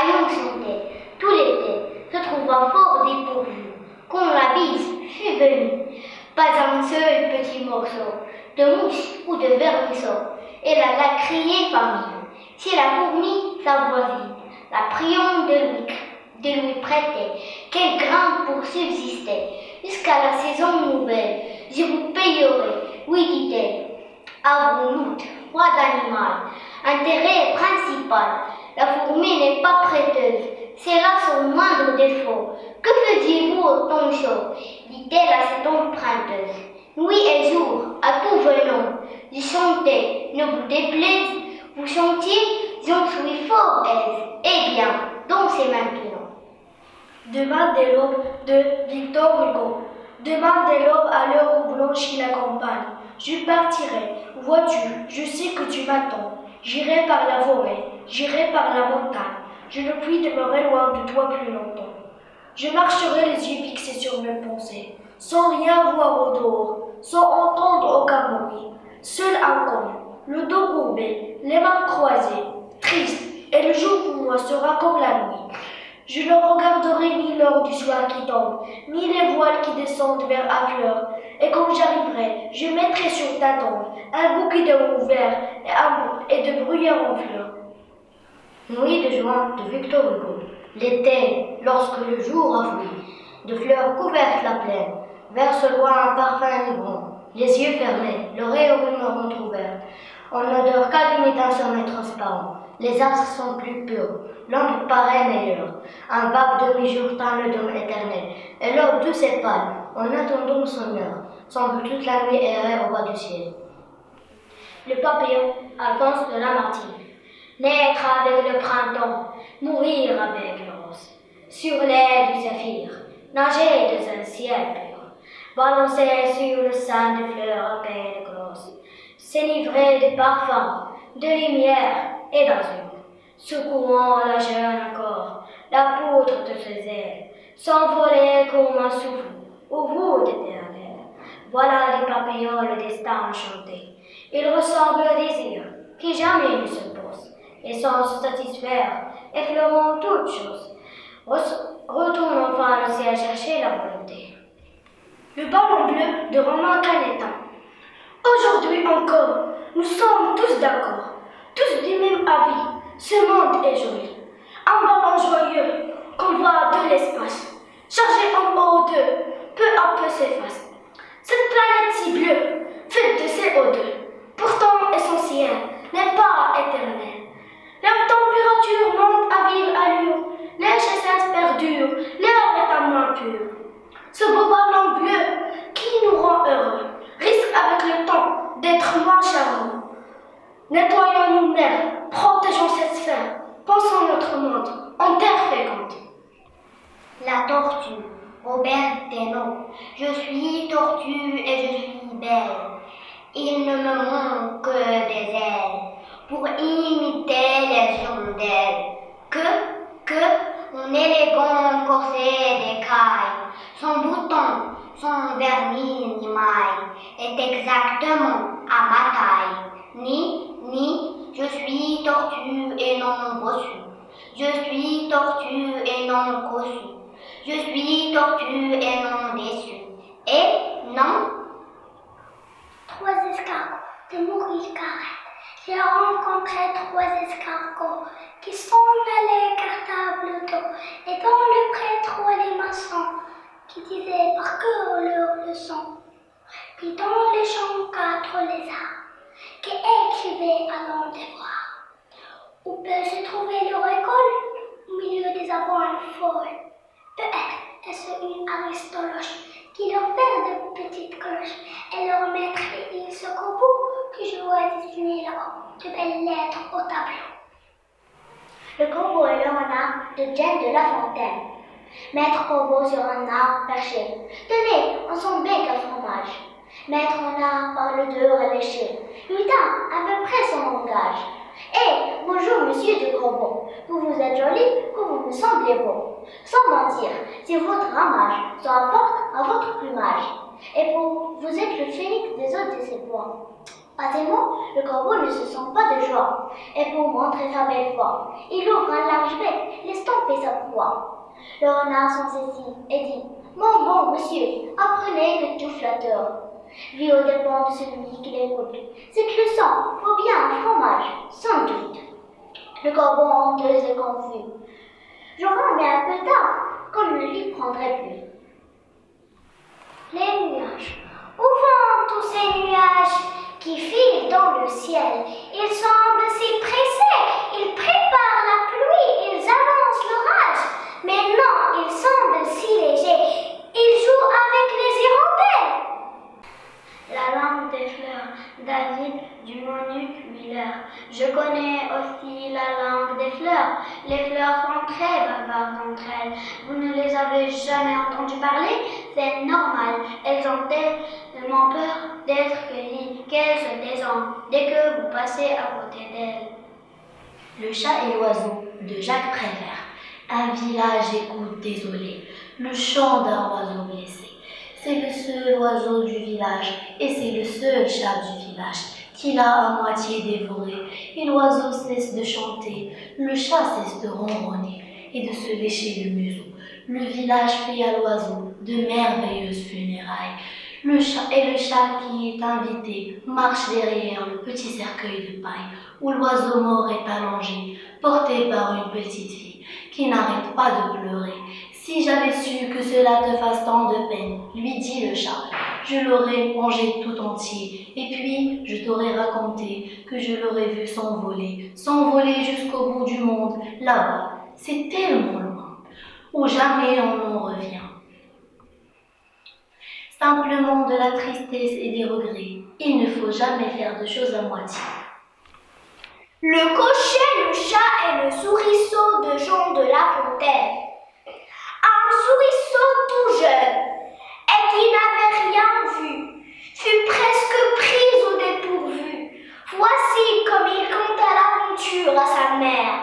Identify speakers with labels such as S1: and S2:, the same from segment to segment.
S1: haillons chantaient, tout l'été, se trouva fort dépourvu, quand la bise fut venue. Pas un seul petit morceau de mousse ou de vermisseau, elle alla crier famille. Si la fourmi, sa voisine, la priant de lui prêter quel grain pour subsister, jusqu'à la saison nouvelle, je vous payerai, oui dit-elle, à vos luttes, foi d'animal. Intérêt principal, la fourmi n'est pas prêteuse, c'est là son moindre défaut. Que faisiez-vous au temps chaud, dit-elle à cette emprunteuse. Nuit et jour, à tout venant, je chantais, ne vous déplaise, vous chantiez, j'en suis fort aise. Eh bien, dansez maintenant.
S2: Demain dès l'aube de Victor Hugo. Demain dès l'aube à l'heure où blanchit la campagne, je partirai. Vois-tu, je sais que tu m'attends. J'irai par la forêt, j'irai par la montagne. Je ne puis demeurer loin de toi plus longtemps. Je marcherai les yeux fixés sur mes pensées, sans rien voir au dehors, sans entendre aucun bruit. Seul inconnu, le dos courbé, les mains croisées, triste, et le jour pour moi sera comme la nuit. Je ne regarderai ni l'heure du soir qui tombe, ni les voiles qui descendent vers affleur. Et quand j'arriverai, je mettrai sur ta tombe un bouquet de ouvert et de bruyères en fleurs.
S1: Nuit de juin de Victor Hugo. L'été, lorsque le jour a fui, de fleurs couvertes la plaine, verse loin un parfum enivrant, les yeux fermés, l'oreille au rumeur entrouverte. On n'odore qu'à l'imiter un sommeil transparent. Les astres sont plus purs, l'ombre paraît meilleure. Un vague demi-jour teint le dôme éternel, et l'aube douce et pâle, en attendant son heure, semble toute la nuit errer au bas du ciel.
S2: Le papillon, Alphonse de Lamartine. Naître avec le printemps, mourir avec le rose. Sur l'aile du saphir, nager dans un ciel pur, balancer sur le sein des fleurs belles et grosses, s'enivrer de parfums, de lumière et d'azur, secouant la jeune encore, la poutre de ses ailes, s'envoler comme un souffle au bout d'éternel. Voilà les papillons le destin enchanté. Ils ressemblent au désir qui jamais ne se pose, et sans se satisfaire, effleurant toutes choses, retournent enfin au ciel chercher la volonté. Le ballon bleu de Romain Canetin. Aujourd'hui encore, nous sommes tous d'accord, tous du même avis, ce monde est joli. Un ballon joyeux qu'on voit de l'espace, chargé en haut d'eux, peu à peu s'efface. Cette planète si bleue, faite de CO2, pourtant essentielle, n'est pas éternelle. La température monte à vive allure, les chasseurs perdurent, l'air est à moins pur. Ce beau ballon bleu qui nous rend heureux risque avec le temps d'être moins charmant. Nettoyons nous-mêmes, protégeons cette sphère, pensons notre monde en terre féconde.
S1: La tortue, Robert Desnos. Je suis tortue et je suis belle. Il ne me manque que des ailes pour imiter les hirondelles. Mon élégant corset d'écaille, son bouton, son vernis ni maille, est exactement à ma taille. Ni, je suis tortue et non bossu. Je suis tortue et non cossu. Je suis tortue et non déçue. Et non.
S3: 3 escargots de Maurice Carrette. J'ai rencontré 3 escargots qui sont allés cartable d'eau et dans le pré 3 les maçons qui disaient par cœur leur leçon. Puis dans les champs 4 lézards qui écrivaient allant devoir. Où peut se trouver leur école au milieu des avoines folles? Peut-être est-ce une aristoloche qui leur fait de petites cloches et leur maître il se corbeau que je vois dessiner là-haut de belles lettres au tableau.
S1: Le corbeau et le renard de Jane de La Fontaine. Maître corbeau sur un arbre perché, tenez en son bec à fromage. Maître renard par le deux reléché, lutin à peu près son langage. Eh, bonjour monsieur du corbeau, vous êtes joli, vous me semblez beau. Sans mentir, c'est votre ramage se rapporte à votre plumage. Et vous êtes le phénix des eaux de ces bois. À ces mots, le corbeau ne se sent pas de joie, et pour montrer sa belle voix, il ouvre un large bec, laisse tomber sa proie. Le renard s'en saisit et dit: Mon bon monsieur, apprenez que tout flatteur vit aux dépens de celui qui l'écoute. C'est que le sang vaut bien un fromage, sans doute. Le corbeau honteux et confus: J'aurais mais un peu tard, qu'on ne l'y prendrait plus.
S3: Les nuages. Où vont tous ces nuages qui filent dans le ciel? Ils semblent si pressés, ils préparent la pluie, ils annoncent l'orage. Mais non, ils semblent si légers, ils jouent avec les hirondelles.
S2: La langue des fleurs, David Dumont-Miller. Je connais aussi la langue des fleurs. Les fleurs sont très bavardes entre elles. Vous ne les avez jamais entendues parler? C'est normal. Elles ont tellement peur d'être cueillies qu'elles se désentent dès que vous passez à côté d'elles.
S4: Le chat et l'oiseau de Jacques Prévert. Un village écoute désolé le chant d'un oiseau blessé. C'est le seul oiseau du village et c'est le seul chat du village qui l'a à moitié dévoré. Et l'oiseau cesse de chanter, le chat cesse de ronronner et de se lécher le museau. Le village fait à l'oiseau de merveilleuses funérailles. Le chat qui est invité marche derrière le petit cercueil de paille où l'oiseau mort est allongé, porté par une petite fille qui n'arrête pas de pleurer. Si j'avais su que cela te fasse tant de peine, lui dit le chat, je l'aurais mangé tout entier, et puis je t'aurais raconté que je l'aurais vu s'envoler jusqu'au bout du monde, là-bas, c'est tellement loin, où jamais on n'en revient. Simplement de la tristesse et des regrets, il ne faut jamais faire de choses à moitié.
S3: Le cocher, le chat et le souriceau de Jean de La Fontaine. Un souriceau tout jeune et qui n'avait rien vu fut presque pris au dépourvu. Voici comme il conta l'aventure à sa mère.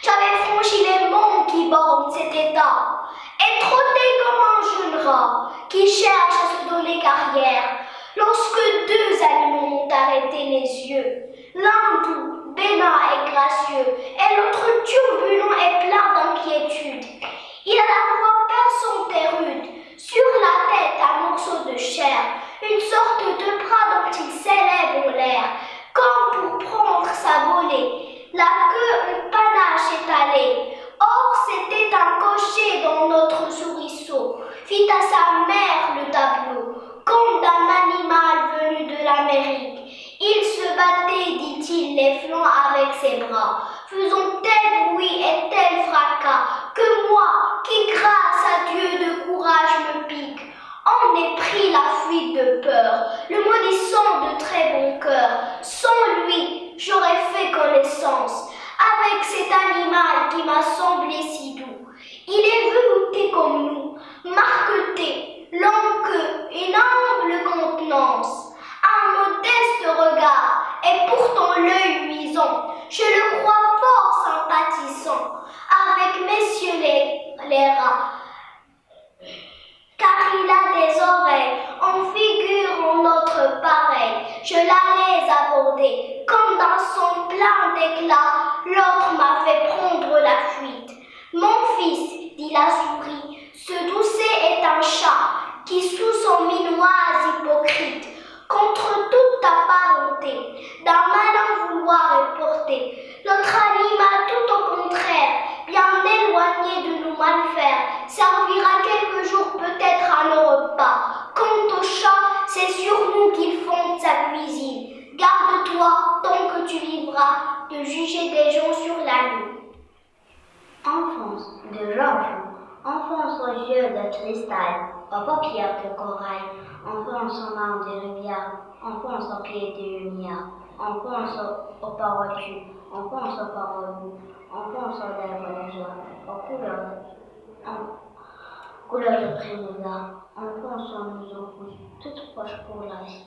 S3: J'avais franchi les monts qui bordent cet état et trotté comme un jeune rat qui cherche à se donner carrière lorsque deux animaux m'ont arrêté les yeux. L'un doux, bénin et gracieux et l'autre turbulent et plein d'inquiétude. Il a la voix perçante et rude, sur la tête un morceau de chair, une sorte de bras dont il s'élève en l'air, comme pour prendre sa volée, la queue en panache étalée. Or c'était un cocher dont notre souriceau fit à sa mère le tableau, comme d'un animal venu de l'Amérique. Il se battait, dit-il, les flancs avec ses bras, faisant tel bruit et tel fracas que moi, qui grâce à Dieu de courage me pique, en ai pris la fuite de peur, le maudissant de très bon cœur. Sans lui, j'aurais fait connaissance avec cet animal qui m'a semblé si doux. Il est velouté comme nous, marqueté, longue queue, une humble contenance, un modeste regard et pourtant l'œil luisant. Je le crois fort sympathisant avec messieurs les rats, car il a des oreilles en figure en notre pareil. Je l'allais aborder comme d'un son plein d'éclat, l'autre m'a fait prendre la fuite. Mon fils, dit la souris, ce doucet est un chat qui sous son minoise hypocrite, contre toute ta parenté, d'un malin vouloir est porté. Notre animal, tout au contraire, bien éloigné de nous mal faire, servira quelques jours peut-être à nos repas. Quant au chat, c'est sur nous qu'il fonde sa cuisine. Garde-toi, tant que tu vivras, de juger des gens sur la lune.
S1: Enfance de Georges, enfance aux yeux de cristal, aux paupières de corail, enfance aux mains de lumière, enfance aux pieds de lumière, enfance aux paroles tues, enfance aux paroles douces, enfance aux lèvres de joie, aux couleurs de primula, enfance aux museaux rouges, toutes proches pour la vie.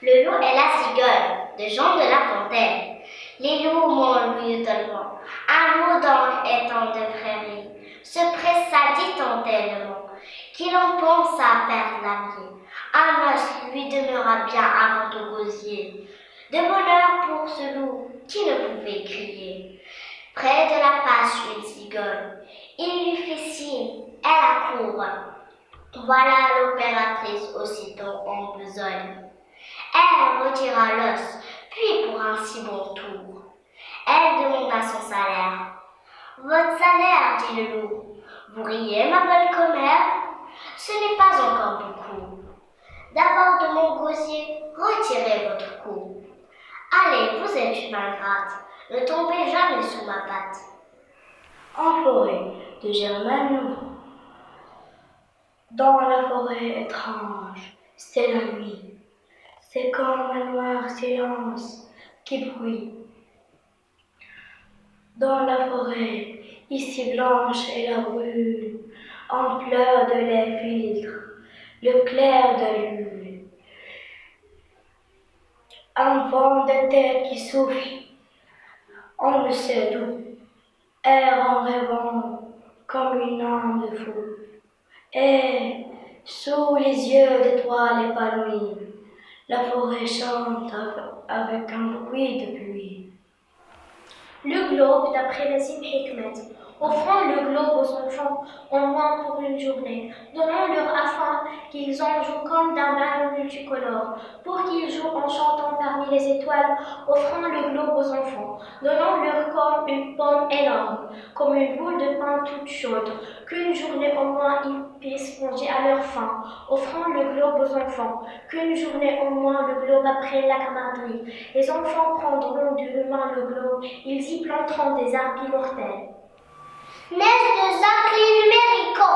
S1: Le loup et la cigogne de Jean de La Fontaine. Les loups m'ennuient tellement, un mot donc étant de prairie, se pressa dit-on tellement, qu'il en pense à perdre la vie. Un os lui demeura bien avant au gosier. De bonheur pour ce loup qui ne pouvait crier. Près de la pâche une cigogne, il lui fit signe, elle accourt. Voilà l'opératrice aussitôt en besogne. Elle retira l'os, puis pour un si bon tour, elle demanda son salaire. Votre salaire, dit le loup. Vous riez, ma bonne commère? Ce n'est pas encore beaucoup. D'abord de mon gosier, retirez votre cou. Allez, vous êtes une ingrate, ne tombez jamais sous ma patte.
S4: En forêt de Germaine Louvre. Dans la forêt étrange, c'est la nuit. C'est comme un noir silence qui bruit. Dans la forêt, ici blanche est la brûle, en pleurs de lait filtre, le clair de lune. Un vent de terre qui souffle, on ne sait d'où, erre en rêvant comme une âme de fou. Et sous les yeux d'étoiles épanouies, la forêt chante avec un bruit de pluie.
S2: Le globe, d'après Nassim Hikmet, offrant le globe aux enfants, au moins pour une journée, donnant-leur afin qu'ils en jouent comme d'un ballon multicolore, pour qu'ils jouent en chantant parmi les étoiles, offrant le globe aux enfants, donnant-leur comme une pomme énorme, comme une boule de pain toute chaude, qu'une journée au moins ils puissent manger à leur faim, offrant le globe aux enfants, qu'une journée au moins le globe après la camaraderie. Les enfants prendront d'une main le globe, ils y planteront des arbres immortels.
S3: N'est-ce de Jacqueline Mérico,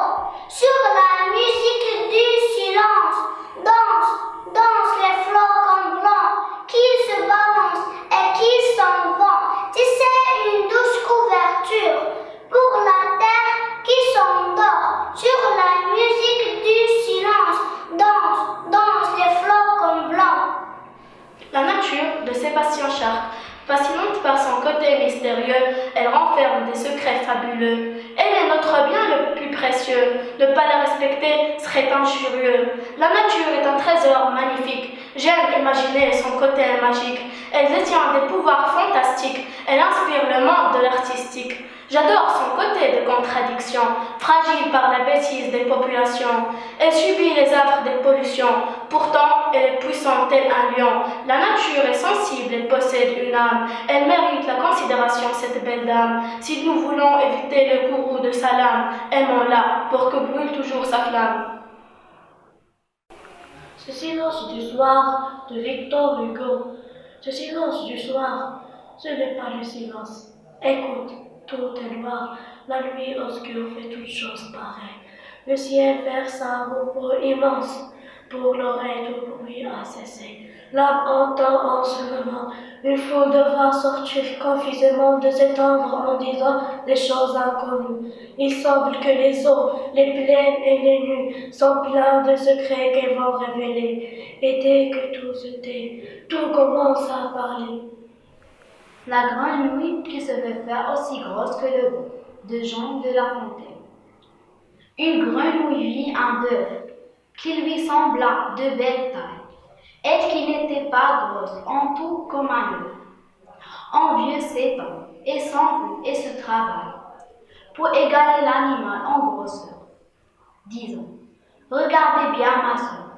S3: sur la musique du silence, danse, danse les flocons blancs, qui se balancent et qui s'en vont, tisser une douce couverture pour la terre qui s'endort, sur la musique du silence, danse, danse les flocons blancs.
S5: La nature de Sébastien Chartres, fascinante par son côté mystérieux, elle renferme des secrets fabuleux. Elle est notre bien le plus précieux. Ne pas la respecter serait injurieux. La nature est un trésor magnifique. J'aime imaginer son côté magique. Elle détient des pouvoirs fantastiques. Elle inspire le monde de l'artistique. J'adore son côté de contradiction, fragile par la bêtise des populations. Elle subit les affres des pollutions, pourtant elle est puissante tel un lion. La nature est sensible et possède une âme. Elle mérite la considération, cette belle dame. Si nous voulons éviter le courroux de sa lame, aimons-la pour que brûle toujours sa flamme.
S4: Ce silence du soir de Victor Hugo, ce silence du soir, ce n'est pas le silence. Écoute. Tout est noir, la nuit obscure fait toutes choses pareilles. Le ciel verse un repos immense, pour l'oreille tout bruit a cessé. L'âme entend en ce moment une foule de voix sortir confusément de cet ombre en disant des choses inconnues. Il semble que les eaux, les plaines et les nues sont pleins de secrets qu'elles vont révéler. Et dès que tout se tait, tout commence à parler.
S6: La grenouille qui se fait faire aussi grosse que le veau, de Jean de La Fontaine. Une grenouille vit un bœuf qui lui sembla de belle taille, elle qui n'était pas grosse en tout comme un œuf. Envieux s'étend et s'enfuit et se travaille pour égaler l'animal en grosseur. Disons, regardez bien ma soeur.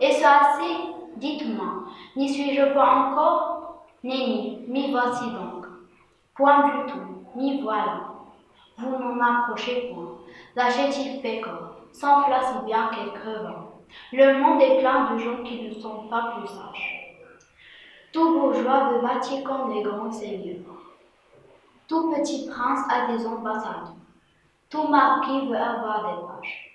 S6: Est-ce assez? Dites-moi, n'y suis-je pas encore? Nenni, m'y voici donc. Point du tout, m'y voilà. Vous n'en approchez point. La chétive pécore s'enfla si bien qu'elle creva. Le monde est plein de gens qui ne sont pas plus sages. Tout bourgeois veut bâtir comme les grands seigneurs. Tout petit prince a des ambassadeurs. Tout marquis veut avoir des pages.